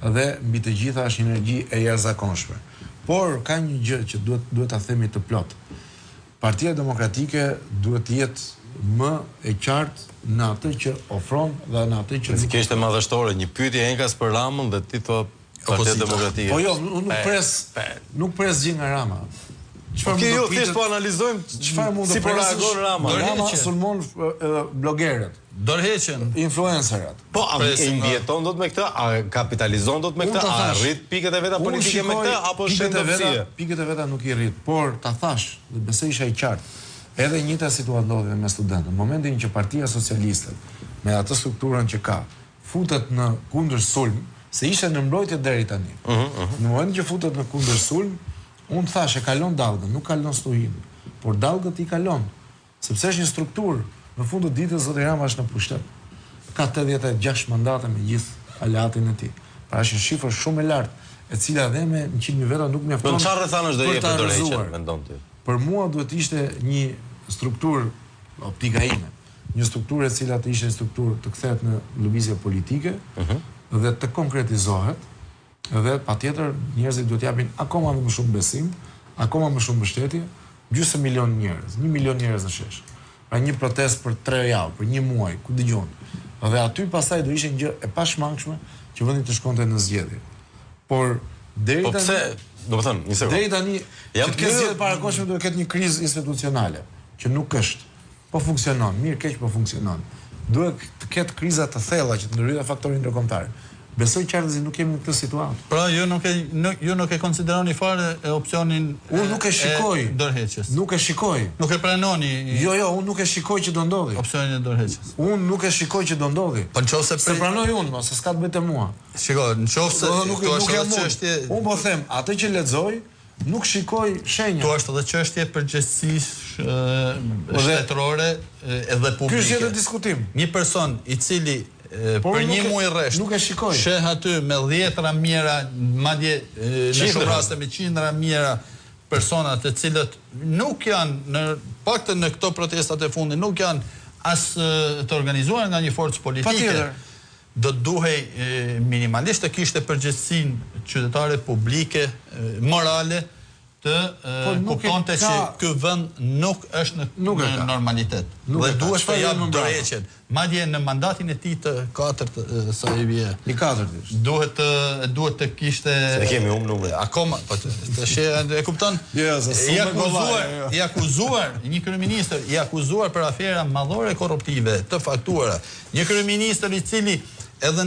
dhe mbi të gjitha është një energji e jashtëzakonshme. Por ka një gjë që duhet ta themi të plot. Partia Demokratike duhet të jetë më e qartë në atë që ofron dhe në atë që nuk kishte madhështore, një pyetje Enkas për Ramën dhe ti thua Partia Demokratike. Po jo, nuk pres gjë nga Rama. Okej, jo, thjesht po analizojmë çfarë mund të reagon Rama. Rama sulmon blogerët, dorëheqjen, influencerat. Po, a invjeton dot me këtë? A kapitalizon dot me këtë? A rrit pikët e veta politike me këtë apo shëndetësie? Pikët e veta nuk i rrit, por ta thash, dhe besoj isha i qartë. Edhe njëjta situatë ndodhi me studentët. Në momentin që Partia Socialiste me atë strukturën që ka futet në kundër sulm, se ishte në mbrojtje deri tani. Në momentin që futet në kundër sulm, unë thash e kalon Dallgën, nuk kalon Stuhin, por Dallgët i kalon, sepse është një strukturë. Në fund të ditës zoti Rama është në pushtet. Ka 86 mandate me gjithë aleatin e tij. Pra është një shifër shumë e lartë, e cila dhe me 100.000 veta nuk mjafton. Po çfarë thanë do jepë dorëheqjen, mendon ti? Për mua duhet të ishte një strukturë optika ime, një strukturë e cila të ishte strukturë të kthehet në lëvizje politike dhe të konkretizohet. Dhe patjetër njerëzit duhet japin akoma më shumë besim, akoma më shumë mbështetje, gjysmë milion njerëz, 1 milion njerëz në shesh. Pra një protestë për 3 javë, për 1 muaj, ku dëgjon. Dhe aty pastaj do ishte një gjë e pashmangshme që vendi të shkonte në zgjedhje. Por deri tani, po pse, domethënë, një sekondë. Deri tani, që të ketë zgjedhje parakohshme duhet të ketë një krizë institucionale, që nuk është. Po funksionon, mirë keq po funksionon. Duhet të ketë kriza të thella që të ndryshojë faktorin ndërkombëtar. Besoj qartë se nuk kemi në këtë situatë. Pra ju nuk e konsideroni fare opsionin unë nuk e shikoj dorëheqjes. Nuk e shikoj. Nuk e pranoni. Jo, unë nuk e shikoj që do ndodhi. Opsionin e dorëheqjes. Unë nuk e shikoj që do ndodhi. Po nëse se pranoj unë, mos s'ka të bëjë te mua. Shiko, nëse nuk jam çështje. Unë po them, atë që lexoj nuk shikoj shenja. Tu është edhe çështje përgjegjësisht shtetërore edhe publike. Ky është edhe diskutim. Një person i cili për një muaj rresht nuk e shikoj. Sheh aty me 10 mijëra, madje në shumë raste me 100 mijëra persona të cilët nuk janë në paktën në këto protestat e fundit, nuk janë as të organizuar nga një forcë politike. Do duhej minimalisht të kishte përgjegjësinë qytetare publike, morale të kuptonte që ky vend nuk është në normalitet. Dhe duhet të japë dorëheqjen. Madje në mandatin e tij të 4 sa i vjen. I 4 duhet të kishte. Se kemi numrin. Akoma, po tash e kupton? I akuzuar një kryeministër, i akuzuar për afera madhore korruptive të faktuara. Një kryeministër i cili edhe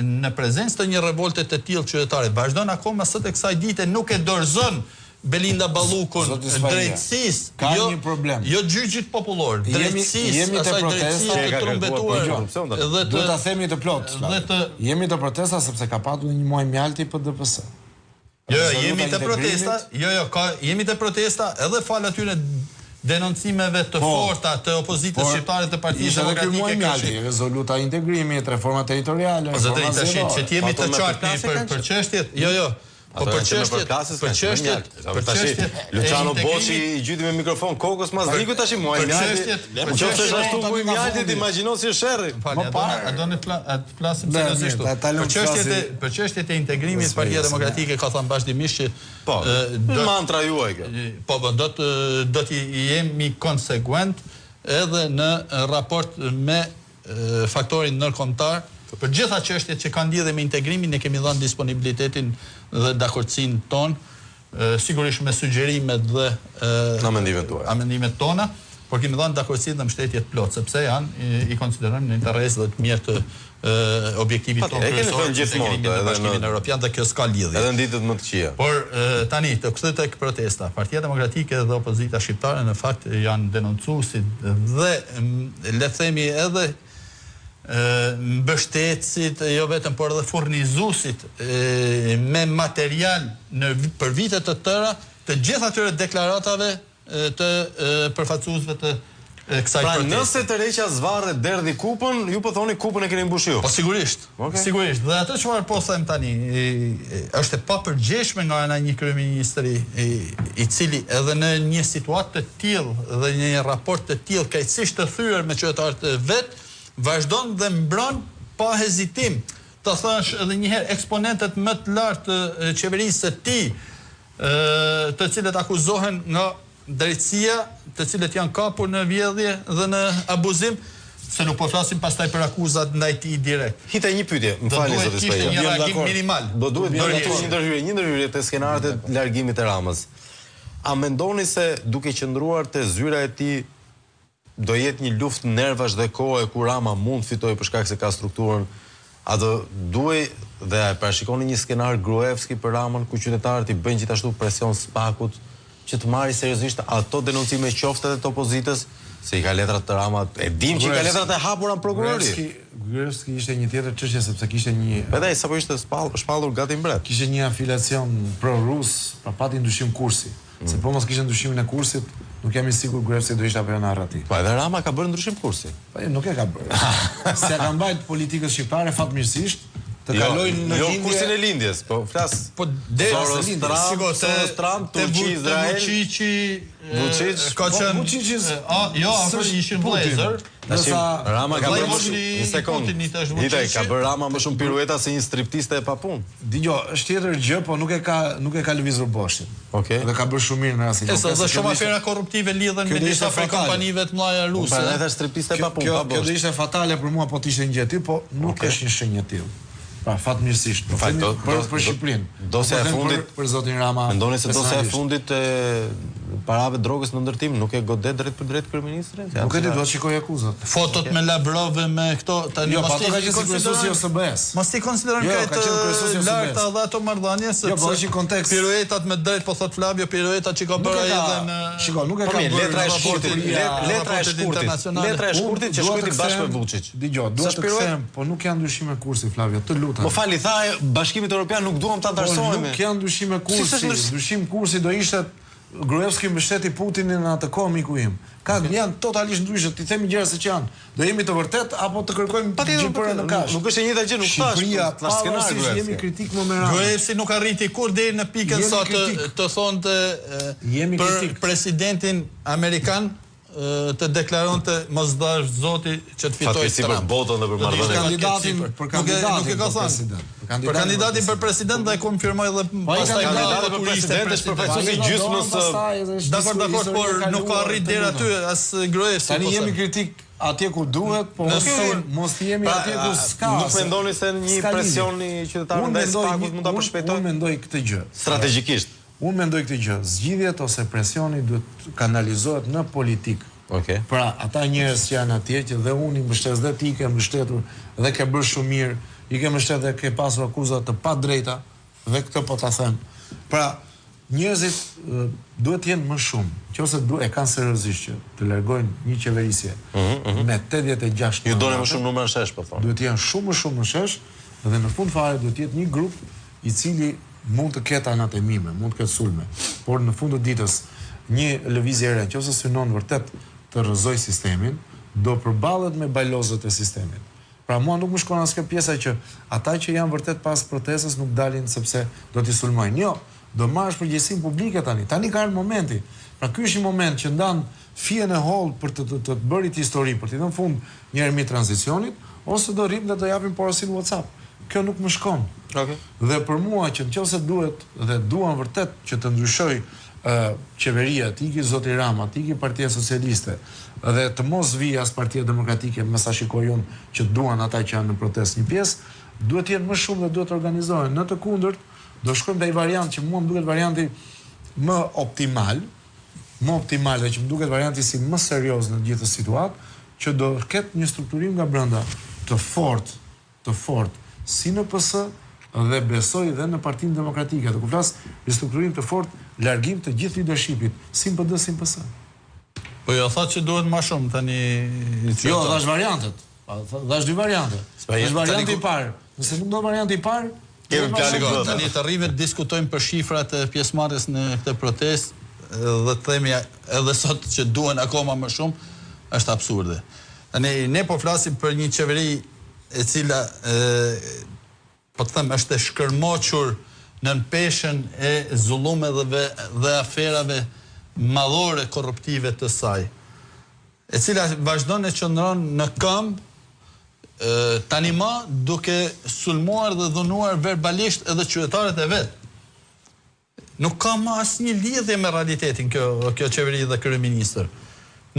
në prezencë të një revolte të tillë qytetare vazhdon akoma sot e kësaj dite nuk e dorëzon Belinda Ballukun drejtësisë. Ka një problem. Jo gjyqit popullor, drejtësisë, asaj drejtësisë të trumbetuar. Duhet ta themi të plot. Jemi të protesta sepse ka patur një muaj mjalti për DPS. Jo, jemi të protesta. Jemi të protesta edhe fal atyre denoncimeve të forta të opozitës shqiptare të Partisë Demokratike. Rezoluta integrimit, reforma territoriale, reforma zgjedhore. Që të jemi të qartë për çështjet. Jo. Po për çështjet, Luciano Boçi i gjyti me mikrofon kokës mas Riku tash muaj mjalti. Nëse është ashtu muaj mjalti, imagjino si është sherrri. A doni të flasim seriozisht? Për çështjet e integrimit Partia Demokratike ka thënë vazhdimisht që po, mantra juaj kjo. Po, do të jemi konsekuent edhe në raport me faktorin ndërkombëtar. Për gjitha çështjet që kanë lidhje me integrimin ne kemi dhënë disponibilitetin dhe dakordsinë ton, sigurisht me sugjerimet dhe amendimet tona, por kemi dhënë dakordsinë dhe mbështetje të plot, sepse janë i konsiderojmë në interes dhe të mirë të objektivit tonë kryesor të integrimit në Bashkimin Evropian dhe kjo s'ka lidhje. Edhe në ditët më të këqija. Por tani të kthej tek protesta, Partia Demokratike dhe opozita shqiptare në fakt janë denoncuesit dhe le të themi edhe mbështetësit, jo vetëm, por edhe furnizuesit me material për vite të tëra të gjitha atyre deklaratave të përfaqësuesve të kësaj proteste. Pra nëse Tërheqja zvarret derdhi kupën, ju po thoni kupën e keni mbushur. Po sigurisht. Sigurisht. Dhe atë çfarë po them tani, është e papërgjeshme nga ana një kryeministri i cili edhe në një situatë të tillë dhe në një raport të tillë kaqësisht të thyer me qytetarët vet vazhdon dhe mbron pa hezitim të thash edhe njëherë eksponentet më të lartë të qeverisë së tij, të cilët akuzohen nga drejtësia, të cilët janë kapur në vjedhje dhe në abuzim, se nuk po flasim pastaj për akuzat ndaj tij direkt. Hita një pyetje, më falni zoti Spaja. Ishte një reagim minimal. Do duhet një ndërhyrje te skenarët e largimit të Ramës. A mendoni se duke qëndruar te zyra e tij do jetë një luftë nervash dhe kohë ku Rama mund fitojë për shkak se ka strukturën? A do duhej dhe a parashikoni një skenar Gruevski për Ramën ku qytetarët i bëjnë gjithashtu presion spakut që të marrë seriozisht ato denoncime qoftë edhe të opozitës? Se i ka letrat të Rama, e dim që i ka letrat e hapura në prokurori. Gruevski ishte një tjetër çështje sepse kishte një... Edhe sapo ishte shpallur gati mbret. Kishte një afiliacion pro-rus, pra pati ndyshim kursi. Se po mos kishte ndryshimin e kursit, nuk jam i sigurt Gruevski do ishte apo jo në arrati. Po edhe Rama ka bërë ndryshim kursi. Po nuk e ka bërë. Se ka mbajt politikës shqiptare fatmirësisht të kalojnë në lindje. Jo kursin e lindjes, po flas. Po Soros Trump, Turqi, Izrael. Vučić, ka qenë Vučić, jo, ishin vëllezër. Rama ka bërë një sekond. Hitaj, ka bërë Rama më shumë pirueta se një striptiste e papunë. Dgjoj, është tjetër gjë, po nuk e ka lëvizur Boshin. Okej. Dhe ka bërë shumë mirë në rastin. Dhe shumë afera korruptive lidhen me disa prej kompanive të mëdha ruse. Po edhe striptiste e papunë, pa Bosh. Kjo do ishte fatale për mua po të ishte një gjë e tillë, po nuk është një shenjë e tillë. Pra, fatmirësisht. Për Shqipërinë. Dosja e fundit për zotin Rama. Mendoni se dosja e fundit e parave drogës në ndërtim nuk e godet drejt për drejt kryeministrin? Nuk e di, do të shikoj akuzat. Fotot me Lavrov me këto tani mos ti kryesuesi i OSBE-s. Mos ti konsiderojmë këtë larta dhe ato marrëdhënie se po është në kontekst. Piruetat me drejt po thot Flavio, piruetat që ka bërë edhe në Shikoj, nuk e ka bërë letra e shkurtit, letra e shkurtit që shkruajti bashkë me Vučić. Dgjoj, duhet të kthem, po nuk janë ndryshime kursi Flavio, të lutem. Mo fali, tha Bashkimit Evropian nuk duam ta ndërsohemi. Nuk janë ndryshime kursi. Ndryshim kursi do ishte Gruevski mbështeti Putinin në atë kohë miku im. Janë totalisht ndryshe, ti themi gjëra se që janë. Do jemi të vërtet apo të kërkojmë gjipërën në kash. Nuk është e njëjta gjë, nuk thash. Shqipëria, jemi kritik më me radhë. Gruevski nuk arriti kur deri në pikën sa të thonte për presidentin amerikan të deklaronte mos dash zoti që të fitojë Trump. Për botën dhe për marrëdhënien. Për kandidatin për kandidatin për president dhe konfirmoi edhe pastaj kandidatin për president është përfaqësuesi gjysmës. Dakor, por nuk ka arrit deri aty as Gruevski. Tani jemi kritik atje ku duhet, po mos jemi atje ku s'ka. Nuk mendoni se një presion i qytetarëve ndaj spakut mund ta përshpejtojë? Unë mendoj këtë gjë. Strategjikisht. Unë mendoj këtë gjë, zgjidhjet ose presioni duhet kanalizohet në politikë. Okej. Pra, ata njerëz që janë atje që dhe unë i mbështes dhe ti ke mbështetur dhe ke bërë shumë mirë, i ke mbështetur dhe ke pasur akuza të padrejta dhe këtë po ta them. Pra, njerëzit duhet të jenë më shumë, nëse e kanë seriozisht që të largojnë një qeverisje me 86. Ju doni më shumë numër në shesh, po thonë. Duhet të jenë shumë më shumë në shesh dhe në fund fare duhet të jetë një grup i cili mund të ketë anatemime, mund të ketë sulme, por në fund të ditës një lëvizje e re, nëse synon vërtet të rrëzoj sistemin, do përballet me balozët e sistemit. Pra mua nuk më shkon as kjo pjesa që ata që janë vërtet pas protestës nuk dalin sepse do t'i sulmojnë. Jo, do marrësh përgjegjësinë publike tani. Tani ka ardhur momenti. Pra ky është një moment që ndan fijen e holl për të bërit histori, për të dhënë fund një ermi tranzicionit, ose do rrim dhe do japim porosin WhatsApp. Kjo nuk më shkon. Okay. Dhe për mua që nëse duhet dhe duan vërtet që të ndryshoj qeveria, të iki zoti Rama, të iki Partia Socialiste dhe të mos vi as Partia Demokratike, me sa shikoj unë që duan ata që janë në protestë një pjesë, duhet të jenë më shumë dhe duhet të organizohen. Në të kundërt, do shkojmë ndaj variant që mua më duket varianti më optimal dhe që më duket varianti si më serioz në gjithë situatë, që do ketë një strukturim nga brenda të fortë si në PS dhe besoj dhe në Partinë Demokratike. Dhe ku flas ristrukturim të fortë, largim të gjithë leadershipit, si në PD, si në PS. Po jo thotë që duhet më shumë tani. Jo, dhash variantet. Dhash dy variante. Dhash varianti i parë. Nëse nuk do varianti i parë, kemi fjalë tani të rrimë të diskutojmë për shifrat e pjesëmarrjes në këtë protestë dhe të themi edhe sot që duhen akoma më shumë, është absurde. Tani ne po flasim për një qeveri e cila po të them është e shkërmoqur në peshën e zullumeve dhe aferave madhore korruptive të saj, e cila vazhdon e qëndron në këmbë tani më duke sulmuar dhe dhunuar verbalisht edhe qytetarët e vet. Nuk ka më asnjë lidhje me realitetin kjo qeveri dhe kryeministër.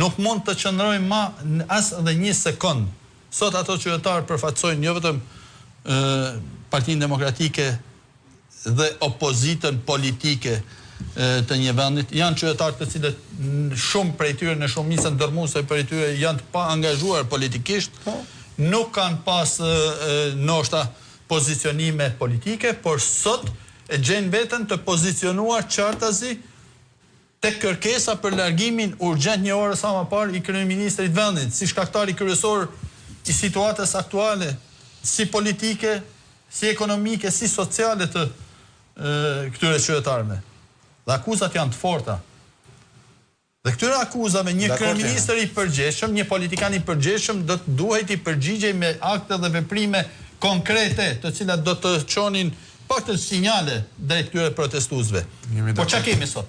Nuk mund të qëndrojmë më as edhe një sekond. Sot ato qytetarë përfaqësojnë jo vetëm Partinë Demokratike dhe opozitën politike të një vendit, janë qytetarë të cilët shumë prej tyre në shumicën dërmuese prej tyre janë të pa angazhuar politikisht, nuk kanë pas ndoshta pozicionime politike, por sot e gjenë veten të pozicionuar qartazi tek kërkesa për largimin urgjent një orë sa më parë i kryeministrit të vendit, si shkaktari kryesor i situatës aktuale, si politike, si ekonomike, si sociale të këtyre qytetarëve. Dhe akuzat janë të forta. Dhe këtyre akuzave një kryeministër i përgjeshëm, një politikan i përgjeshëm do të duhet i përgjigjej me akte dhe veprime konkrete, të cilat do të çonin pak të sinjale drejt këtyre protestuesve. Po çka kemi sot?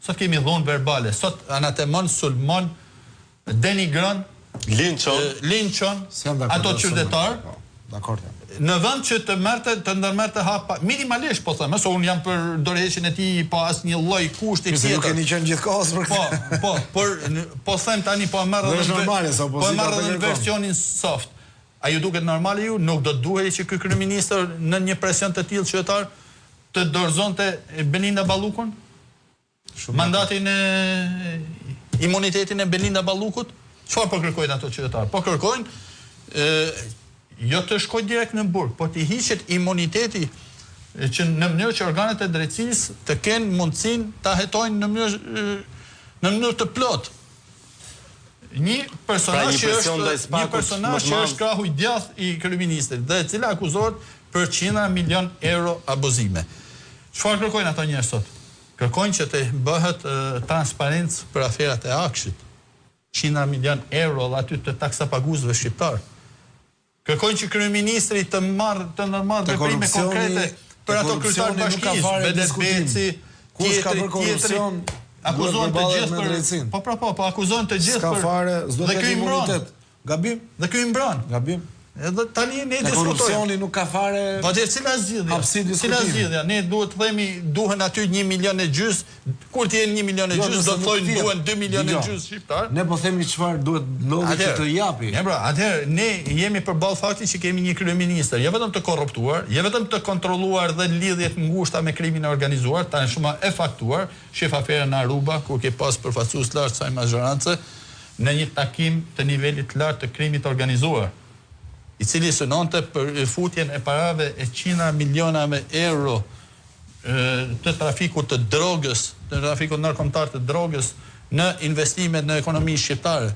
Sot kemi dhunë verbale, sot anatemon, sulmon, denigron, linçon ato qytetarë. Në vend që të ndërmerrte hapa minimalisht, po them, se unë jam për dorëheqjen e tij pa asnjë lloj kushti tjetër. Nuk keni qenë gjithkohës për këtë. Po them tani po marr edhe versionin soft. A ju duket normale ju? Nuk do të duhej që ky kryeministër në një presion të tillë qytetar të dorëzonte Belinda Ballukun? Mandatin e imunitetin e Belinda Ballukut? Çfarë po kërkojnë ato qytetarë? Po kërkojnë jo të shkoj direkt në burg, po të hiqet imuniteti që në mënyrë që organet e drejtësisë të kenë mundësinë ta hetojnë në mënyrë të plotë. Një personazh që është krahu i djathtë i kryeministrit dhe e cila akuzohet për 100 milion euro abuzime. Çfarë kërkojnë ata njerëz sot? Kërkojnë që të bëhet transparencë për aferat e Akshit. 100 milion euro dhe aty të taksapaguesve shqiptar. Kërkojnë që kryeministri të ndërmarrë veprime konkrete për ato kryetarë bashkisë, Vedet Beci, tjetri, akuzohen të gjithë për... Po, akuzohen të gjithë për... Dhe ky i mbron. Gabim. Dhe ky i mbron. Gabim. Edhe tani ne diskutojmë. Korrupsioni nuk ka fare... Po dhe cila zgjidhja? Ne duhet të themi duhen aty 1,5 milion, kur të jenë 1,5 milion, do të thojnë duhen 2 milion shqiptar. Ne po themi çfarë duhet ndodhi që të japi. Atëherë ne jemi përballë faktit që kemi një kryeministër, jo vetëm të korruptuar, jo vetëm të kontrolluar dhe lidhjet ngushta me krimin e organizuar, tashmë e faktuar, shef aferën Aruba, kur ke pas përfaqësues të lartë saj majorancë në një takim të nivelit të lartë të krimit organizuar, i cili synonte për futjen e parave e 100 milionave euro të trafikut të drogës, të trafikut ndërkombëtar të drogës në investimet në ekonominë shqiptare,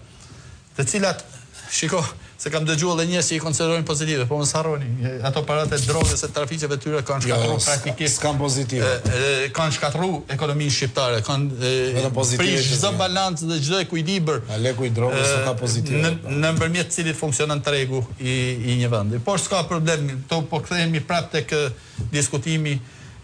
të cilat, shiko, se kam dëgjuar edhe njerëz që i konsiderojnë pozitive, po mos harroni, ato paratë e drogës e trafikeve të tyre kanë shkatruar praktikisht, s'kan pozitive. Kanë shkatruar ekonominë shqiptare, kanë prish çdo balancë dhe çdo ekuilibër. Aleku i drogës nuk ka pozitive. Nëpërmjet cilit funksionon tregu i një vendi. Por s'ka problem, po kthehemi prapë tek diskutimi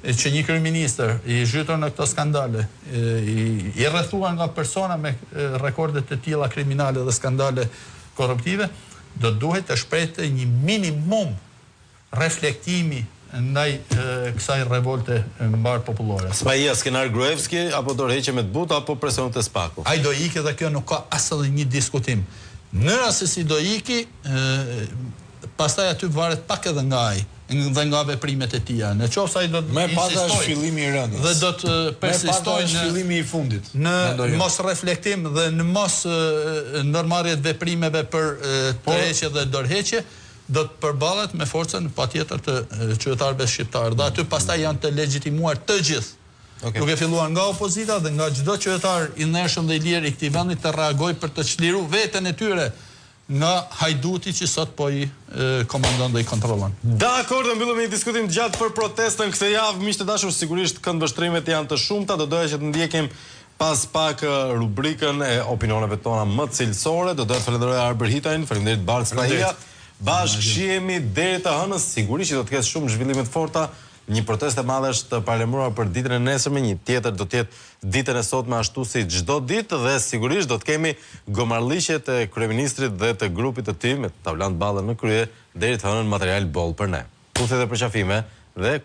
që një kryeministër i zhytur në këto skandale, i rrethuar nga persona me rekorde të tilla kriminale dhe skandale korruptive, do duhet të shprehte një minimum reflektimi ndaj kësaj revolte mbar popullore. Spaja Skenar Gruevski apo dorëheqje me të butë apo presion të spaku? Ai do ikë dhe kjo nuk ka as edhe një diskutim. Nëra se si do iki, pastaj aty varet pak edhe nga ai dhe nga veprimet e tija. Në qoftë se ai do të insistojë shfillimi i rëndës. Dhe do të persistojë në shfillimi i fundit. Në mos reflektim dhe në mos ndërmarrje të veprimeve për tërheqje dhe dorëheqje, do të përballet me forcën patjetër të qytetarëve shqiptar. Dhe aty pastaj janë të legjitimuar të gjithë. Duke filluar nga opozita dhe nga çdo qytetar i ndershëm dhe i lirë i këtij vendi të reagojë për të çliruar veten e tyre nga hajduti që sot po i komandon dhe i kontrollon. Dakor, do mbyllim një diskutim gjatë për protestën këtë javë. Miq të dashur, sigurisht këndvështrimet janë të shumta, do doja që të ndjekim pas pak rubrikën e opinioneve tona më cilësore. Do doja të falenderoj Arber Hitajn, faleminderit Bart Spaja. Bashkë shihemi deri të hënës, sigurisht që do të ketë shumë zhvillime të forta Një protestë e madhe është parlemuar për ditën e nesërme, një tjetër do të jetë ditën e sotme ashtu si çdo ditë dhe sigurisht do të kemi gomarrliqjet e kryeministrit dhe të grupit të tij me tavlan ballë në krye deri të hënën material boll për ne. Tutje dhe përqafime dhe